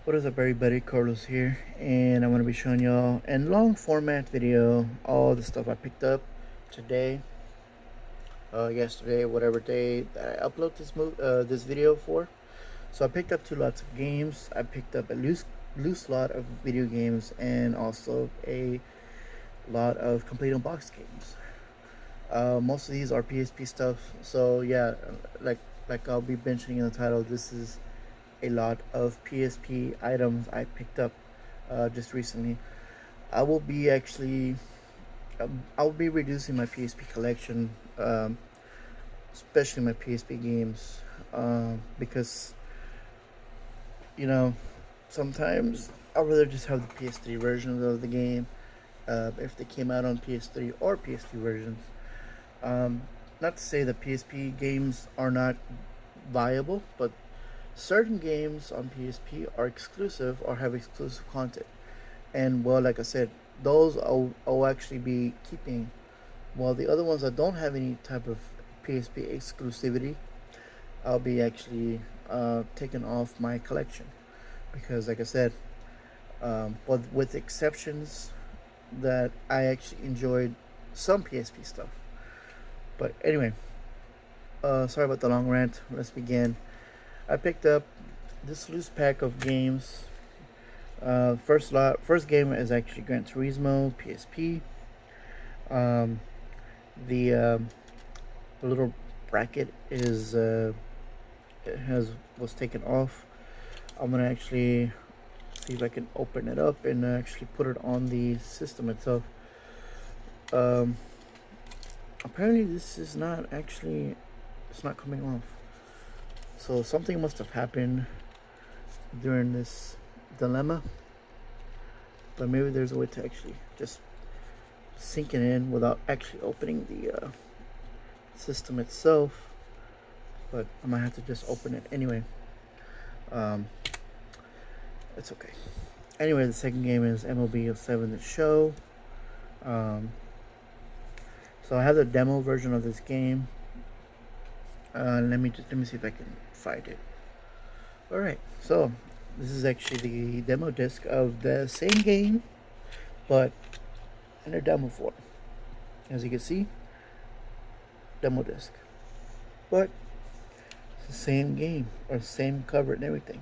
What is up, everybody? Carlos here, and I'm going to be showing y'all in long format video all the stuff I picked up today, yesterday, whatever day that I upload this video for. So I picked up two lots of games. I picked up a loose lot of video games and also a lot of complete unboxed games. Most of these are PSP stuff. So yeah, like like I'll be mentioning in the title, this is a lot of PSP items I picked up just recently. I will be actually I'll be reducing my PSP collection, especially my PSP games, because you know sometimes I'd rather just have the PS3 version of the game if they came out on PS3 or PS2 versions. Um, Not to say that PSP games are not viable, but certain games on PSP are exclusive or have exclusive content. And well, like I said, those I'll actually be keeping, while the other ones that don't have any type of PSP exclusivity, I'll be actually taking off my collection. Because like I said, but with exceptions that I actually enjoyed some PSP stuff. But anyway, sorry about the long rant. Let's begin. I picked up this loose pack of games. First game is actually Gran Turismo PSP. Um, the the little bracket is it has was taken off. I'm gonna actually see if I can open it up and actually put it on the system itself. Um, Apparently this is not actually, it's not coming off. So something must have happened during this dilemma, but maybe there's a way to actually just sink it in without actually opening the system itself. But I might have to just open it anyway. Um, it's okay. Anyway, the second game is MLB 07 The Show. Um, so I have the demo version of this game. Let me see if I can find it. All right, so this is actually the demo disc of the same game, but in a demo form. As you can see, demo disc, but it's the same game or same cover and everything.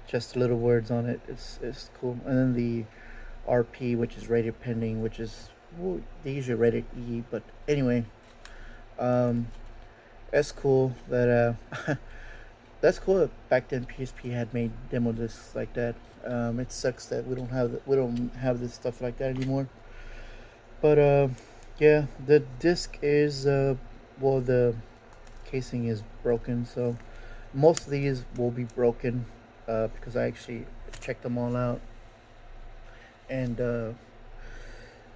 Just little words on it. It's cool. And then the RP, which is rated pending, which is, well, they usually rated E, but anyway, um, that's cool. That's cool that back then PSP had made demo discs like that. It sucks that we don't have this stuff like that anymore. But yeah, the disc is well, the casing is broken, so most of these will be broken because I actually checked them all out, and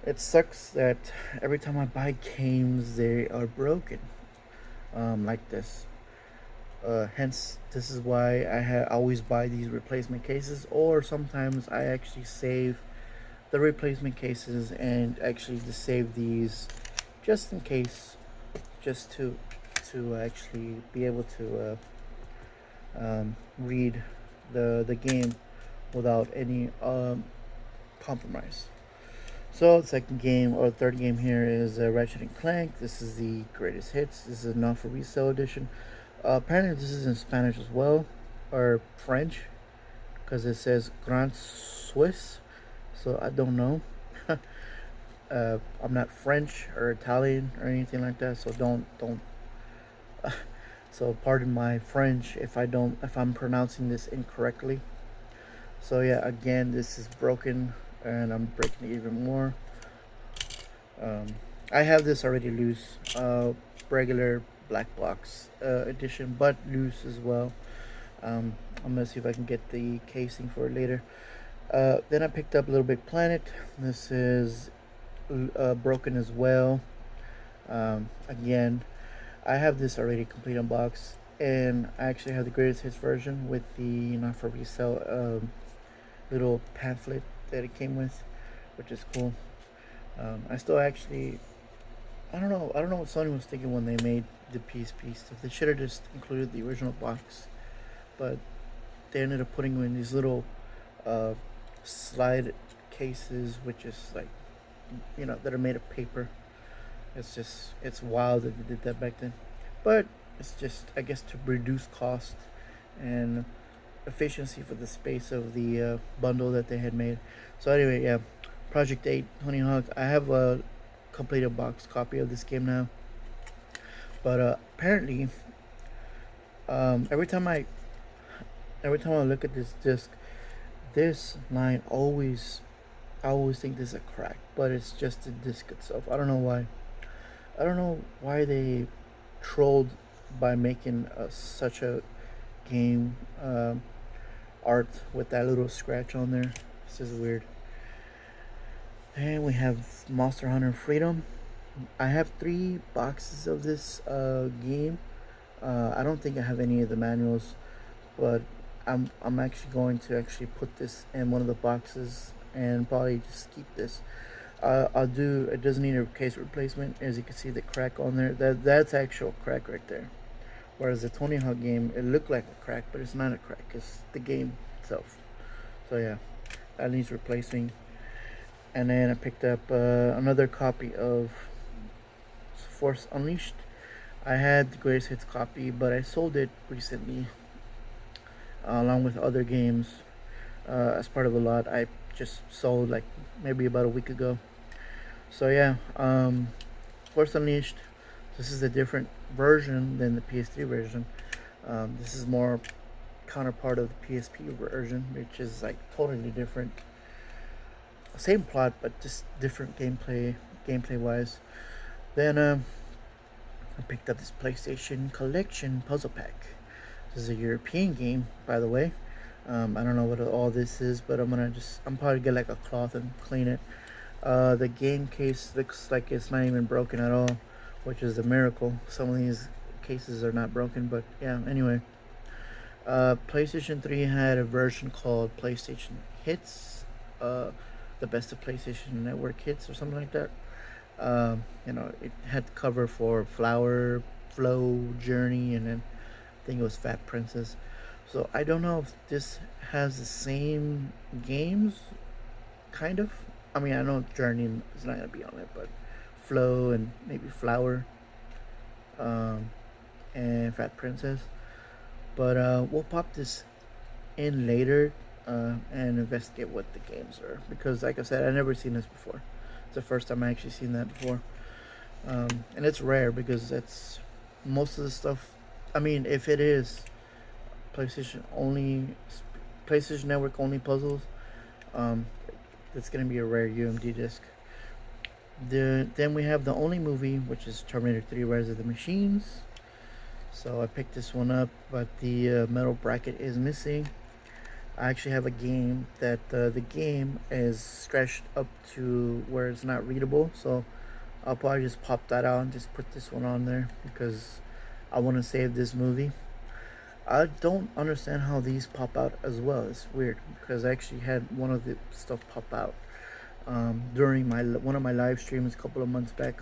it sucks that every time I buy games they are broken, like this. Hence, this is why I always buy these replacement cases, or sometimes I actually save the replacement cases and actually just save these just in case, just to actually be able to read the game without any compromise. So the second game or third game here is Ratchet and Clank. This is the greatest hits. This is not for resale edition. Apparently this is in Spanish as well, or French, because it says Grand Swiss. So I don't know. I'm not French or Italian or anything like that. So don't. So pardon my French if I'm pronouncing this incorrectly. So yeah, again, this is broken, and I'm breaking it even more. Um, I have this already loose, regular black box edition, but loose as well. I'm gonna see if I can get the casing for it later. Then I picked up Little Big Planet. This is broken as well. Again, I have this already complete unboxed, and I actually have the greatest hits version with the not for resale little pamphlet that it came with, which is cool. I still actually, I don't know what Sony was thinking when they made the PSP stuff. They should have just included the original box, but they ended up putting in these little uh, slide cases, which is like, that are made of paper. It's wild that they did that back then, but it's just, I guess, to reduce cost and efficiency for the space of the bundle that they had made. So anyway, yeah, Project 8, Honey Hawk. I have a completed box copy of this game now, but apparently, um, every time I every time I look at this disc, this line I always think this is a crack, but it's just the disc itself. I don't know why. I don't know why they trolled by making such a game art with that little scratch on there. This is weird. And we have Monster Hunter Freedom. I have 3 boxes of this game. I don't think I have any of the manuals, but I'm actually going to actually put this in one of the boxes and probably just keep this. I'll do. It doesn't need a case replacement, as you can see the crack on there. That's actual crack right there. Whereas the Tony Hawk game, it looked like a crack, but it's not a crack. It's the game itself. So yeah, that needs replacing. And then I picked up another copy of Force Unleashed. I had the greatest hits copy, but I sold it recently, along with other games, as part of a lot I just sold like maybe about a week ago. So yeah, Force Unleashed. This is a different version than the PS3 version. This is more counterpart of the PSP version, which is like totally different. Same plot, but just different gameplay wise. Then I picked up this PlayStation Collection Puzzle Pack. This is a European game, by the way. I don't know what all this is, but I'm probably get like a cloth and clean it. The game case looks like it's not even broken at all, which is a miracle. Some of these cases are not broken, but yeah, anyway. PlayStation 3 had a version called PlayStation Hits, the best of PlayStation Network Hits or something like that. It had cover for Flower, Flow, Journey, and then I think it was Fat Princess. So I don't know if this has the same games, kind of. I mean, I know Journey is not gonna be on it, but Flow and maybe Flower, um, and Fat Princess. But we'll pop this in later and investigate what the games are, because, like I said, I've never seen this before. It's the first time I actually seen that before, and it's rare because that's most of the stuff. I mean, if it is PlayStation only, PlayStation Network only puzzles, um, it's gonna be a rare UMD disc. Then we have the only movie, which is Terminator 3: Rise of the Machines. So I picked this one up, but the metal bracket is missing. I actually have a game that the game is scratched up to where it's not readable, so I'll probably just pop that out and just put this one on there because I want to save this movie. I don't understand how these pop out as well. It's weird because I actually had one of the stuff pop out during one of my live streams a couple of months back.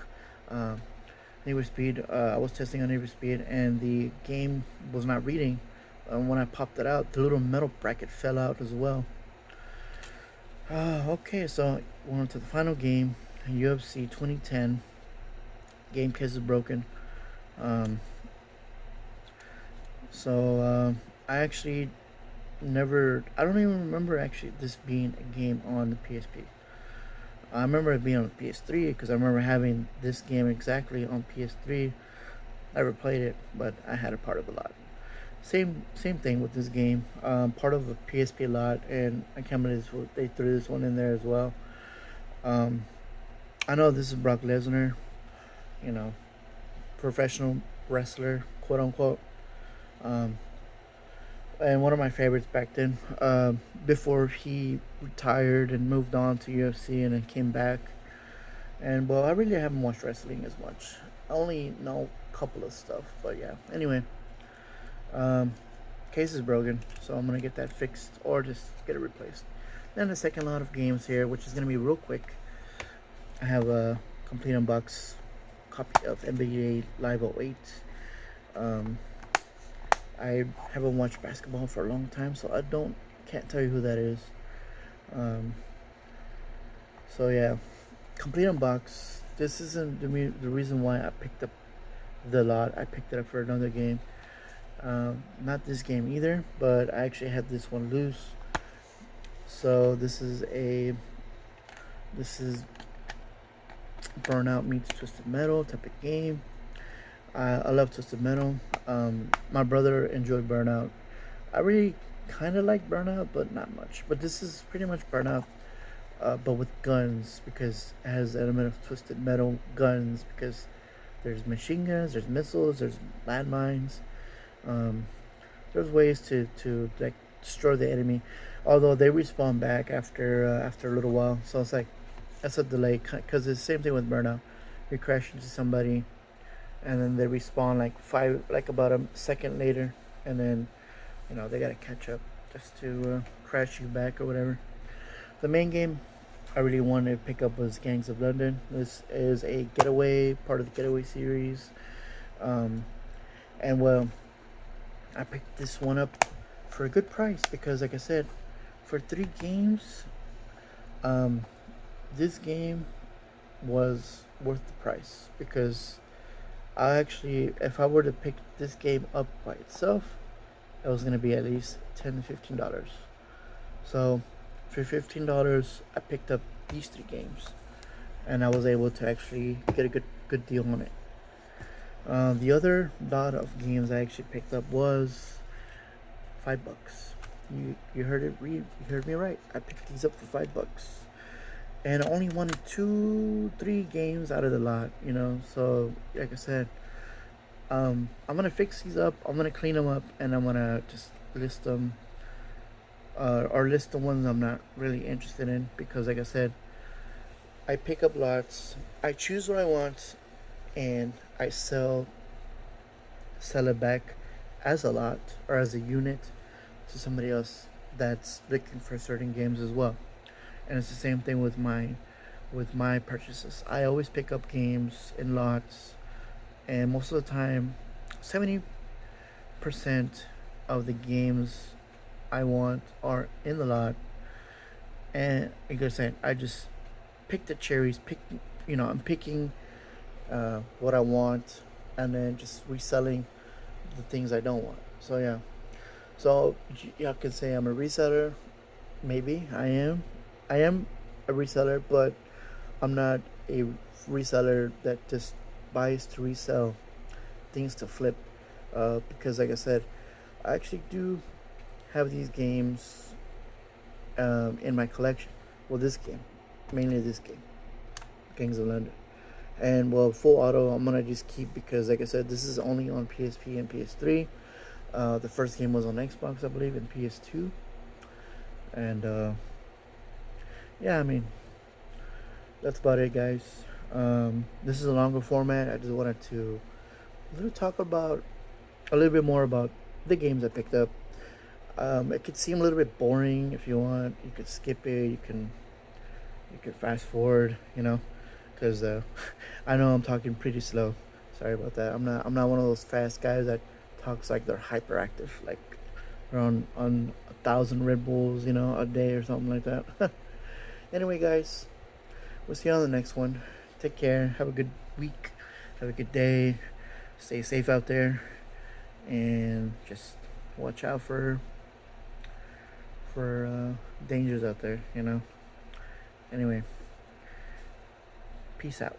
Need for Speed. I was testing on Need for Speed, and the game was not reading. When I popped it out, the little metal bracket fell out as well. Okay, so we're on to the final game, UFC 2010. Game case is broken. Um, I actually I don't even remember actually this being a game on the PSP. I remember it being on the PS3 because I remember having this game exactly on PS3. Never played it, but I had a part of the lot. Same thing with this game. Part of a PSP lot, and I can't believe they threw this one in there as well. Um, I know this is Brock Lesnar, you know, professional wrestler, quote unquote. Um, and one of my favorites back then. Before he retired and moved on to UFC and then came back. And well, I really haven't watched wrestling as much. I only know a couple of stuff, but yeah. Anyway, case is broken, so I'm gonna get that fixed or just get it replaced. Then the second lot of games here, which is gonna be real quick. I have a complete unbox copy of NBA Live 08. I haven't watched basketball for a long time, so can't tell you who that is. Um, so yeah, complete unbox. This isn't the reason why I picked up the lot. I picked it up for another game. Not this game either, but I actually had this one loose. So this is Burnout meets Twisted Metal type of game. I love Twisted Metal. My brother enjoyed Burnout. I really kind of like Burnout, but not much. But this is pretty much Burnout, but with guns, because it has an element of Twisted Metal guns, because there's machine guns, there's missiles, there's landmines. Um, there's ways to like destroy the enemy, although they respawn back after a little while. So it's like that's a delay, because it's the same thing with Burnout. You crash into somebody, and then they respawn like about a second later, and then they gotta catch up just to crash you back or whatever. The main game I really wanted to pick up was Gangs of London. This is a Getaway, part of the Getaway series. Um, and well, I picked this one up for a good price because, like I said, for 3 games, um, this game was worth the price, because if I were to pick this game up by itself, it was gonna be at least $10 to $15. So for $15, I picked up these 3 games, and I was able to actually get a good deal on it. The other lot of games I actually picked up was $5. You heard it. You heard me right. I picked these up for $5, and I only wanted 3 games out of the lot. So like I said, I'm gonna fix these up. I'm gonna clean them up, and I'm gonna just list them, or list the ones I'm not really interested in, because, like I said, I pick up lots. I choose what I want, and I sell it back as a lot or as a unit to somebody else that's looking for certain games as well. And it's the same thing with my purchases. I always pick up games in lots, and most of the time, 70% of the games I want are in the lot. And like I said, I just pick the cherries. I'm picking what I want, and then just reselling the things I don't want. So yeah. So y'all could say I'm a reseller. Maybe I am. I am a reseller, but I'm not a reseller that just buys to resell things to flip. Because, like I said, I actually do have these games in my collection. Well, this game, mainly this game, Gangs of London. And well, Full Auto I'm gonna just keep, because, like I said, this is only on PSP and PS3. The first game was on Xbox, I believe, and PS2. And yeah, I mean, that's about it, guys. This is a longer format. I just wanted to talk about a little bit more about the games I picked up. It could seem a little bit boring. If you want, you could skip it. You could fast forward. Because I know I'm talking pretty slow. Sorry about that. I'm not one of those fast guys that talks like they're hyperactive, like they're on 1,000 Red Bulls, a day or something like that. Anyway, guys, we'll see you on the next one. Take care. Have a good week. Have a good day. Stay safe out there, and just watch out for dangers out there. Anyway, peace out.